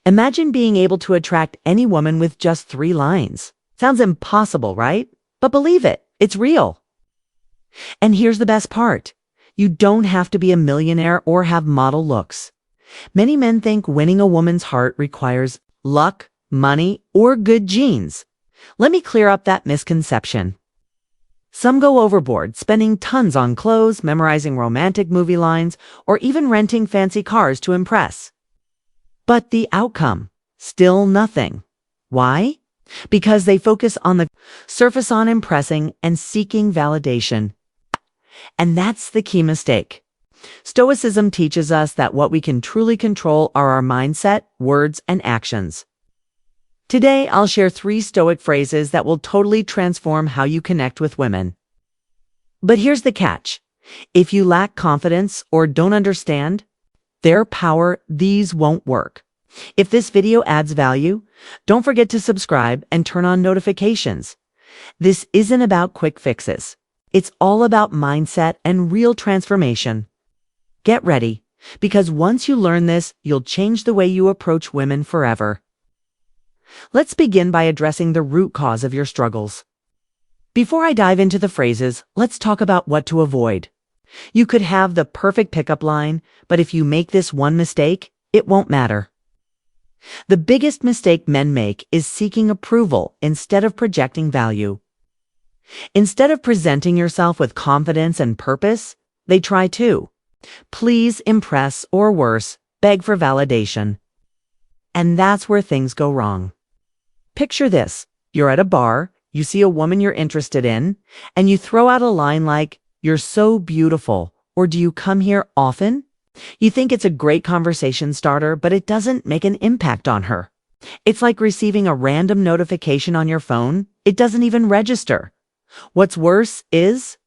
Imagine being able to attract any woman with just 3 lines. Sounds impossible, right? But believe it, it's real. And here's the best part. You don't have to be a millionaire or have model looks. Many men think winning a woman's heart requires luck, money, or good genes. Let me clear up that misconception. Some go overboard, spending tons on clothes, memorizing romantic movie lines, or even renting fancy cars to impress. But the outcome? Still nothing. Why? Because they focus on the surface, on impressing and seeking validation. And that's the key mistake. Stoicism teaches us that what we can truly control are our mindset, words, and actions. Today, I'll share 3 Stoic phrases that will totally transform how you connect with women. But here's the catch. If you lack confidence or don't understand their power, these won't work. If this video adds value, don't forget to subscribe and turn on notifications. This isn't about quick fixes. It's all about mindset and real transformation. Get ready, because once you learn this, you'll change the way you approach women forever. Let's begin by addressing the root cause of your struggles. Before I dive into the phrases, let's talk about what to avoid. You could have the perfect pickup line, but if you make this one mistake, it won't matter. The biggest mistake men make is seeking approval instead of projecting value. Instead of presenting yourself with confidence and purpose, they try to please, impress, or worse, beg for validation. And that's where things go wrong. Picture this. You're at a bar, you see a woman you're interested in, and you throw out a line like, "You're so beautiful," or "Do you come here often?" You think it's a great conversation starter, but it doesn't make an impact on her. It's like receiving a random notification on your phone. It doesn't even register. What's worse is,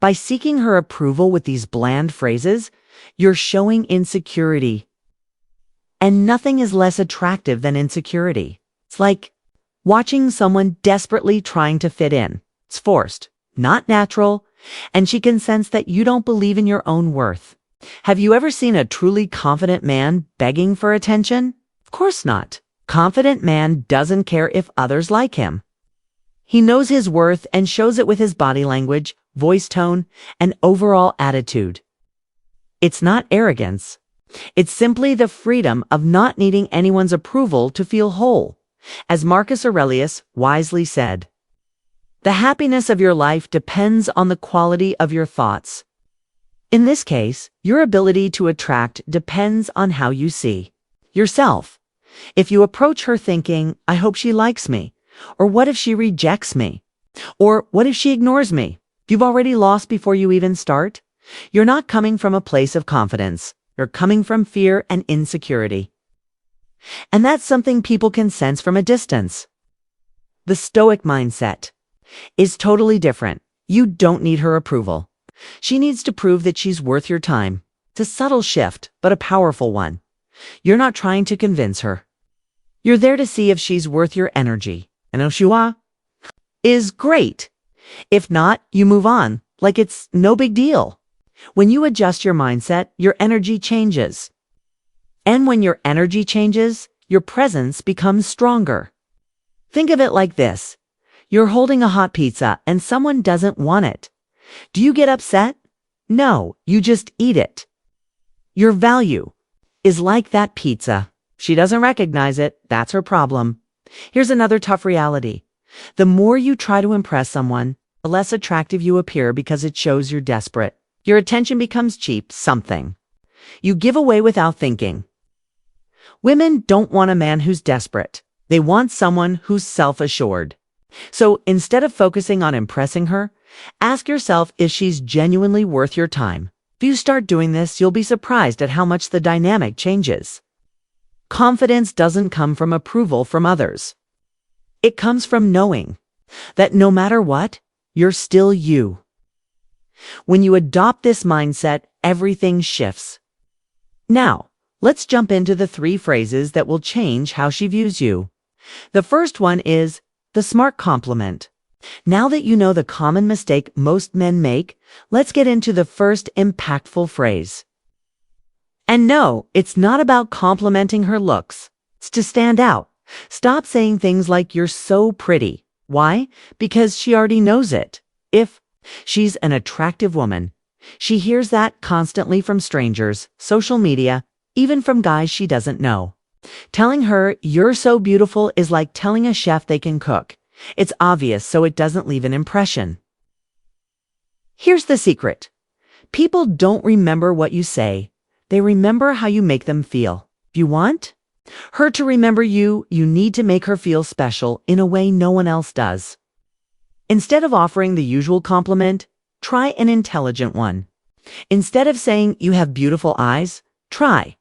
by seeking her approval with these bland phrases, you're showing insecurity. And nothing is less attractive than insecurity. It's like watching someone desperately trying to fit in. It's forced, not natural, and she can sense that you don't believe in your own worth. Have you ever seen a truly confident man begging for attention? Of course not. Confident man doesn't care if others like him. He knows his worth and shows it with his body language, voice tone, and overall attitude. It's not arrogance. It's simply the freedom of not needing anyone's approval to feel whole. As Marcus Aurelius wisely said, "The happiness of your life depends on the quality of your thoughts." In this case, your ability to attract depends on how you see yourself. If you approach her thinking, "I hope she likes me," or "What if she rejects me?" or "What if she ignores me?" you've already lost before you even start. You're not coming from a place of confidence. You're coming from fear and insecurity. And that's something people can sense from a distance. The Stoic mindset is totally different. You don't need her approval. She needs to prove that she's worth your time. It's a subtle shift, but a powerful one. You're not trying to convince her. You're there to see if she's worth your energy. And if she is great. If not, you move on, like it's no big deal. When you adjust your mindset, your energy changes. And when your energy changes, your presence becomes stronger. Think of it like this. You're holding a hot pizza and someone doesn't want it. Do you get upset? No, you just eat it. Your value is like that pizza. She doesn't recognize it. That's her problem. Here's another tough reality. The more you try to impress someone, the less attractive you appear because it shows you're desperate. Your attention becomes cheap, something you give away without thinking. Women don't want a man who's desperate. They want someone who's self-assured. So instead of focusing on impressing her, ask yourself if she's genuinely worth your time. If you start doing this, you'll be surprised at how much the dynamic changes. Confidence doesn't come from approval from others. It comes from knowing that no matter what, you're still you. When you adopt this mindset, everything shifts. Now, let's jump into the 3 phrases that will change how she views you. The first one is the smart compliment. Now that you know the common mistake most men make, let's get into the first impactful phrase. And no, it's not about complimenting her looks. It's to stand out. Stop saying things like you're so pretty. Why? Because she already knows it. If she's an attractive woman, she hears that constantly from strangers, social media, even from guys she doesn't know. Telling her you're so beautiful is like telling a chef they can cook. It's obvious, so it doesn't leave an impression. Here's the secret. People don't remember what you say. They remember how you make them feel. If you want her to remember you, you need to make her feel special in a way no one else does. Instead of offering the usual compliment, try an intelligent one. Instead of saying you have beautiful eyes, try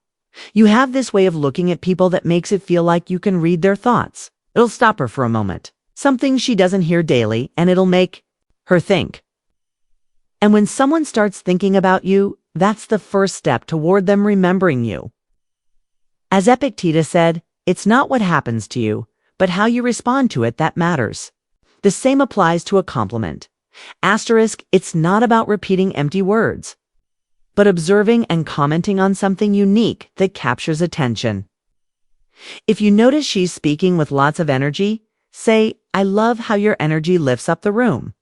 you have this way of looking at people that makes it feel like you can read their thoughts. It'll stop her for a moment. Something she doesn't hear daily, and it'll make her think. And when someone starts thinking about you, that's the first step toward them remembering you. As Epictetus said, it's not what happens to you, but how you respond to it that matters. The same applies to a compliment. Asterisk, it's not about repeating empty words, but observing and commenting on something unique that captures attention. If you notice she's speaking with lots of energy, say, I love how your energy lifts up the room.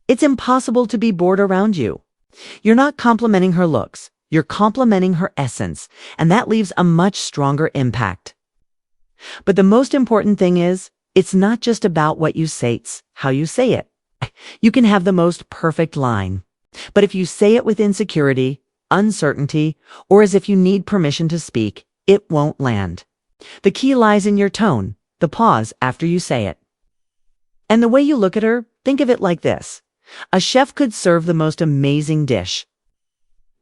It's impossible to be bored around you. You're not complimenting her looks, you're complimenting her essence, and that leaves a much stronger impact. But the most important thing is, it's not just about what you say, it's how you say it. You can have the most perfect line, but if you say it with insecurity, uncertainty, or as if you need permission to speak, it won't land. The key lies in your tone, the pause after you say it. And the way you look at her, think of it like this. A chef could serve the most amazing dish,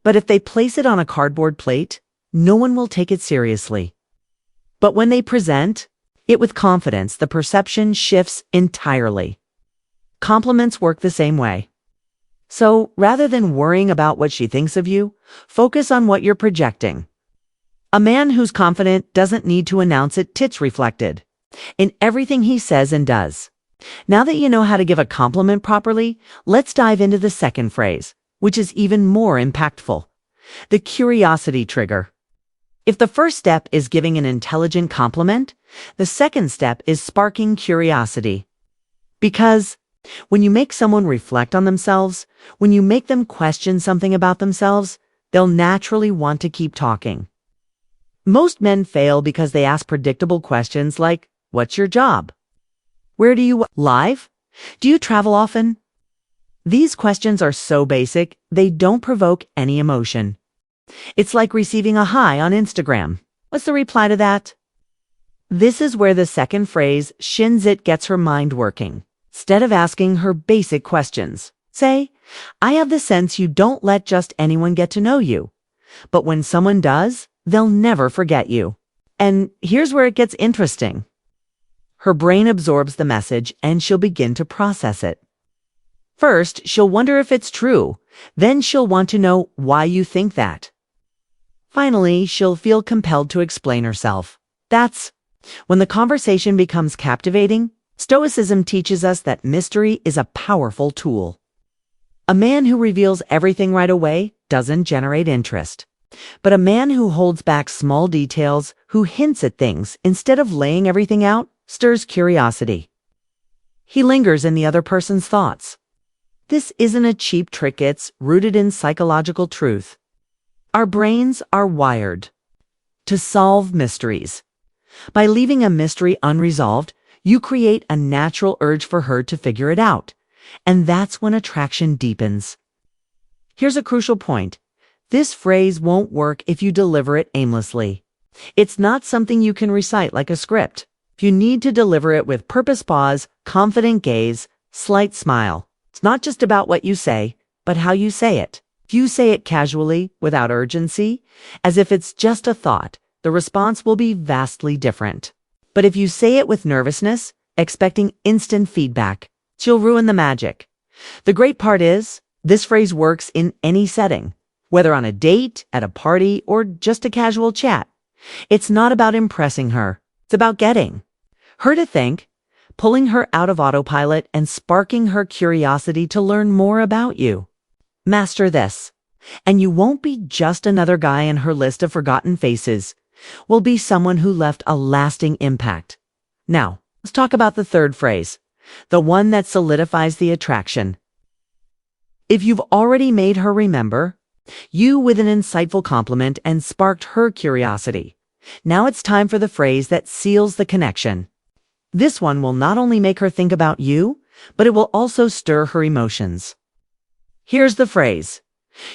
but if they place it on a cardboard plate, no one will take it seriously. But when they present it with confidence, the perception shifts entirely. Compliments work the same way. So, rather than worrying about what she thinks of you, focus on what you're projecting. A man who's confident doesn't need to announce it, tits reflected in everything he says and does. Now that you know how to give a compliment properly, let's dive into the second phrase, which is even more impactful. The curiosity trigger. If the first step is giving an intelligent compliment, the second step is sparking curiosity. Because when you make someone reflect on themselves, when you make them question something about themselves, they'll naturally want to keep talking. Most men fail because they ask predictable questions like, what's your job? Where do you live? Do you travel often? These questions are so basic, they don't provoke any emotion. It's like receiving a hi on Instagram. What's the reply to that? This is where the second phrase, shins it, gets her mind working. Instead of asking her basic questions, say, I have the sense you don't let just anyone get to know you. But when someone does, they'll never forget you. And here's where it gets interesting. Her brain absorbs the message and she'll begin to process it. First, she'll wonder if it's true. Then she'll want to know why you think that. Finally, she'll feel compelled to explain herself. That's when the conversation becomes captivating. Stoicism teaches us that mystery is a powerful tool. A man who reveals everything right away doesn't generate interest. But a man who holds back small details, who hints at things instead of laying everything out, stirs curiosity. He lingers in the other person's thoughts. This isn't a cheap trick, it's rooted in psychological truth. Our brains are wired to solve mysteries. By leaving a mystery unresolved, you create a natural urge for her to figure it out. And that's when attraction deepens. Here's a crucial point. This phrase won't work if you deliver it aimlessly. It's not something you can recite like a script. You need to deliver it with purpose, pause, confident gaze, slight smile. It's not just about what you say, but how you say it. If you say it casually, without urgency, as if it's just a thought, the response will be vastly different. But if you say it with nervousness, expecting instant feedback, she'll ruin the magic. The great part is, this phrase works in any setting, whether on a date, at a party, or just a casual chat. It's not about impressing her. It's about getting her to think, pulling her out of autopilot and sparking her curiosity to learn more about you. Master this, and you won't be just another guy in her list of forgotten faces. will be someone who left a lasting impact. Now, let's talk about the third phrase, the one that solidifies the attraction. If you've already made her remember you with an insightful compliment and sparked her curiosity, now it's time for the phrase that seals the connection. This one will not only make her think about you, but it will also stir her emotions. Here's the phrase.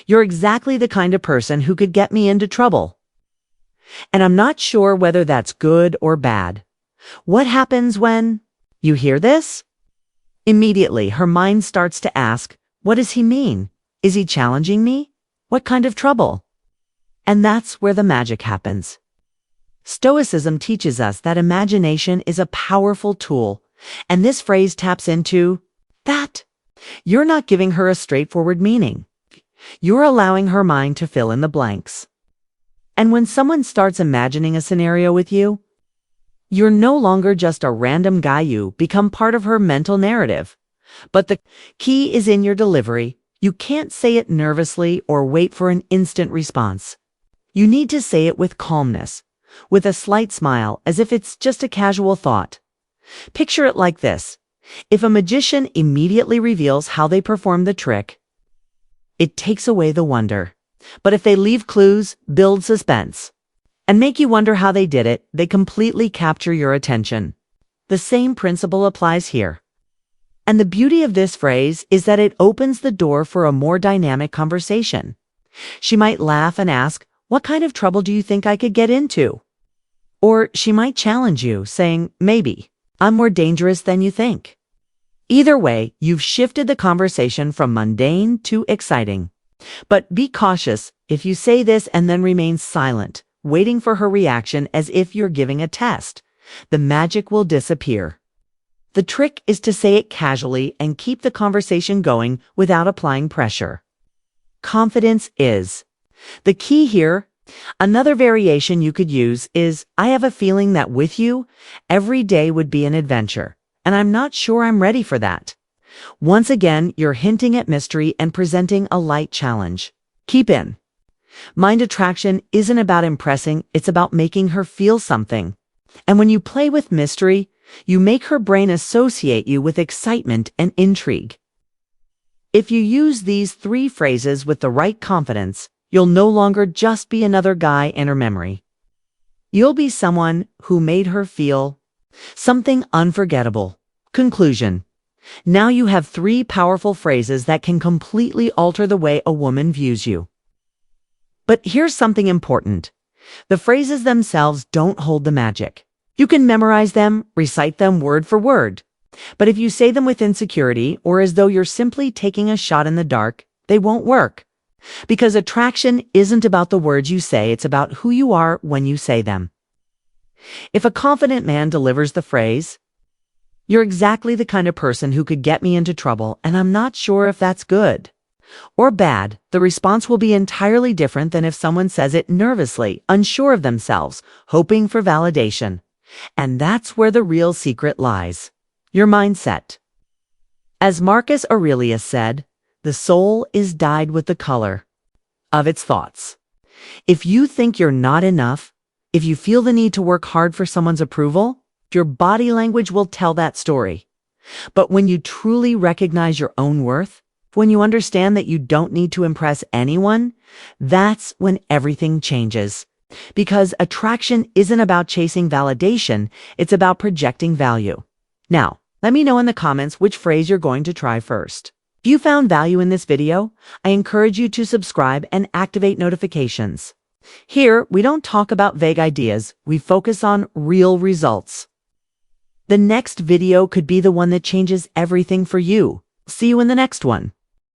You're exactly the kind of person who could get me into trouble. And I'm not sure whether that's good or bad. What happens when you hear this? Immediately, her mind starts to ask, what does he mean? Is he challenging me? What kind of trouble? And that's where the magic happens. Stoicism teaches us that imagination is a powerful tool, and this phrase taps into that. You're not giving her a straightforward meaning. You're allowing her mind to fill in the blanks. And when someone starts imagining a scenario with you, you're no longer just a random guy, you become part of her mental narrative. But the key is in your delivery. You can't say it nervously or wait for an instant response. You need to say it with calmness, with a slight smile, as if it's just a casual thought. Picture it like this. If a magician immediately reveals how they perform the trick, it takes away the wonder. But if they leave clues, build suspense, and make you wonder how they did it, they completely capture your attention. The same principle applies here. And the beauty of this phrase is that it opens the door for a more dynamic conversation. She might laugh and ask, what kind of trouble do you think I could get into? Or she might challenge you, saying, maybe, I'm more dangerous than you think. Either way, you've shifted the conversation from mundane to exciting. But be cautious if you say this and then remain silent, waiting for her reaction as if you're giving a test. The magic will disappear. The trick is to say it casually and keep the conversation going without applying pressure. Confidence is the key here. Another variation you could use is, I have a feeling that with you, every day would be an adventure, and I'm not sure I'm ready for that. Once again, you're hinting at mystery and presenting a light challenge. Keep in mind, attraction isn't about impressing, it's about making her feel something. And when you play with mystery, you make her brain associate you with excitement and intrigue. If you use these three phrases with the right confidence, you'll no longer just be another guy in her memory. You'll be someone who made her feel something unforgettable. Conclusion. Now you have three powerful phrases that can completely alter the way a woman views you. But here's something important. The phrases themselves don't hold the magic. You can memorize them, recite them word for word. But if you say them with insecurity or as though you're simply taking a shot in the dark, they won't work. Because attraction isn't about the words you say, it's about who you are when you say them. If a confident man delivers the phrase, you're exactly the kind of person who could get me into trouble, and I'm not sure if that's good or bad, the response will be entirely different than if someone says it nervously, unsure of themselves, hoping for validation. And that's where the real secret lies. Your mindset. As Marcus Aurelius said, the soul is dyed with the color of its thoughts. If you think you're not enough, if you feel the need to work hard for someone's approval, your body language will tell that story. But when you truly recognize your own worth, when you understand that you don't need to impress anyone, that's when everything changes. Because attraction isn't about chasing validation, it's about projecting value. Now, let me know in the comments which phrase you're going to try first. If you found value in this video, I encourage you to subscribe and activate notifications. Here, we don't talk about vague ideas, we focus on real results. The next video could be the one that changes everything for you. See you in the next one.